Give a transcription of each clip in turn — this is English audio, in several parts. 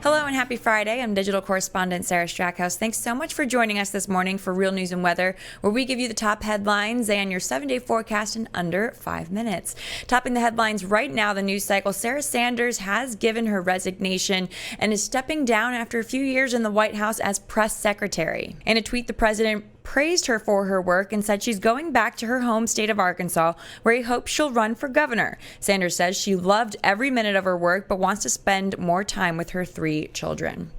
Hello and happy Friday. I'm digital correspondent Sarah Strackhouse. Thanks so much for joining us this morning for Real News and Weather, where we give you the top headlines and your 7-day forecast in under 5 minutes. Topping the headlines right now, the news cycle, Sarah Sanders has given her resignation and is stepping down after a few years in the White House as press secretary. In a tweet, the president praised her for her work and said she's going back to her home state of Arkansas, where he hopes she'll run for governor. Sanders says she loved every minute of her work, but wants to spend more time with her 3 children.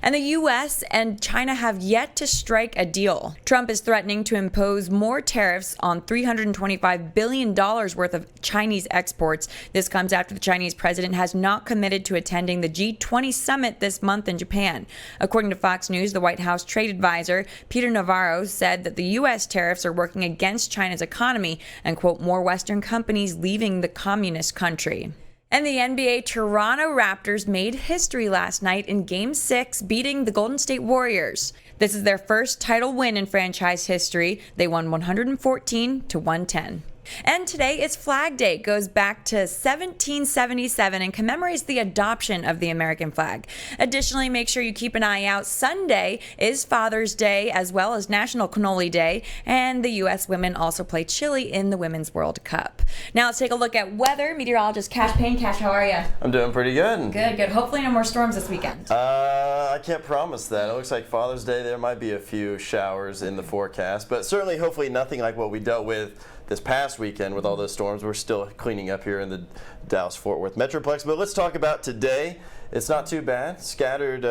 And the U.S. and China have yet to strike a deal. Trump is threatening to impose more tariffs on $325 billion worth of Chinese exports. This comes after the Chinese president has not committed to attending the G20 summit this month in Japan. According to Fox News, the White House trade advisor, Peter Navarro, said that the U.S. tariffs are working against China's economy and, quote, more Western companies leaving the communist country. And the NBA Toronto Raptors made history last night in Game 6, beating the Golden State Warriors. This is their first title win in franchise history. They won 114-110. And today is Flag Day. It goes back to 1777 and commemorates the adoption of the American flag. Additionally, make sure you keep an eye out. Sunday is Father's Day as well as National Cannoli Day, and the U.S. women also play Chile in the Women's World Cup. Now let's take a look at weather. Meteorologist Payne. Cash, how are you? I'm doing pretty good. Good. Hopefully no more storms this weekend. I can't promise that. It looks like Father's Day there might be a few showers in the forecast, but certainly hopefully nothing like what we dealt with this past weekend with all those storms. We're still cleaning up here in the Dallas-Fort Worth Metroplex, but let's talk about today. It's not too bad. Scattered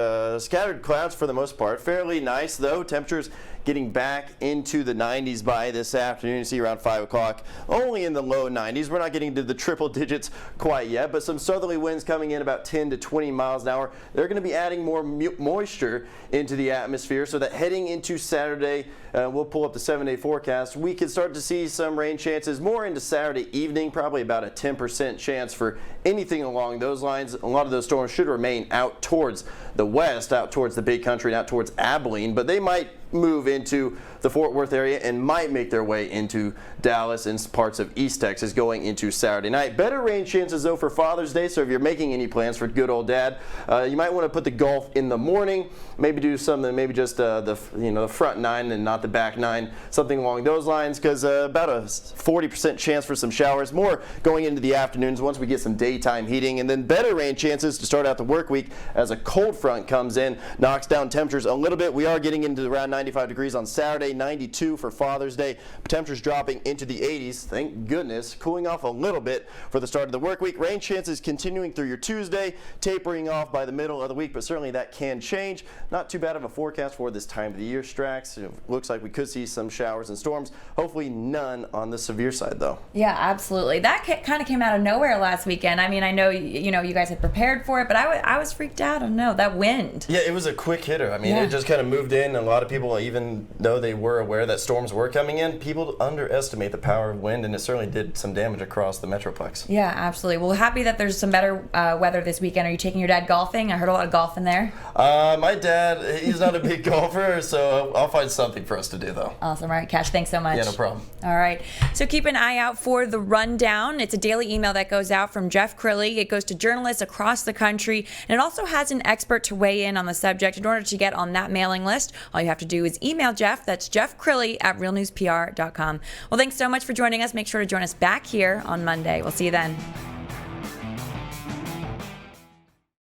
clouds for the most part. Fairly nice though. Temperatures getting back into the 90s by this afternoon. You see around 5 o'clock, only in the low 90s. We're not getting to the triple digits quite yet, but some southerly winds coming in about 10 to 20 miles an hour. They're going to be adding more moisture into the atmosphere, so that heading into Saturday, we'll pull up the 7-day forecast. We could start to see some rain chances more into Saturday evening, probably about a 10% chance for anything along those lines. A lot of those storms should remain out towards the west, out towards the Big Country, and out towards Abilene, but they might move into the Fort Worth area and might make their way into Dallas and parts of East Texas going into Saturday night. Better rain chances though for Father's Day, so if you're making any plans for good old dad, you might want to put the golf in the morning, maybe do something, maybe just the front 9 and not the back 9, something along those lines, because about a 40% chance for some showers, more going into the afternoons once we get some daytime heating, and then better rain chances to start out the work week as a cold front comes in, knocks down temperatures a little bit. We are getting into around 95 degrees on Saturday, 92 for Father's Day. Temperatures dropping into the 80s, thank goodness, cooling off a little bit for the start of the work week. Rain chances continuing through your Tuesday, tapering off by the middle of the week, but certainly that can change. Not too bad of a forecast for this time of the year, Strax. It looks like we could see some showers and storms, hopefully none on the severe side though. Yeah, absolutely. That kind of came out of nowhere last weekend. I mean, I know you guys had prepared for it, but I was freaked out. I don't know, that wind. Yeah, it was a quick hitter. I mean, It just kind of moved in. A lot of people, even though they were aware that storms were coming in, people underestimate the power of wind, and it certainly did some damage across the Metroplex. Yeah, absolutely. Well, happy that there's some better weather this weekend. Are you taking your dad golfing? I heard a lot of golf in there. My dad, he's not a big golfer, so I'll find something for us to do, though. Awesome. All right, Cash, thanks so much. Yeah, no problem. All right. So keep an eye out for the rundown. It's a daily email that goes out from Jeff Crilly. It goes to journalists across the country, and it also has an expert to weigh in on the subject. In order to get on that mailing list, all you have to do is email Jeff. That's Jeff Crilly at realnewspr.com. Well, thanks so much for joining us. Make sure to join us back here on Monday. We'll see you then.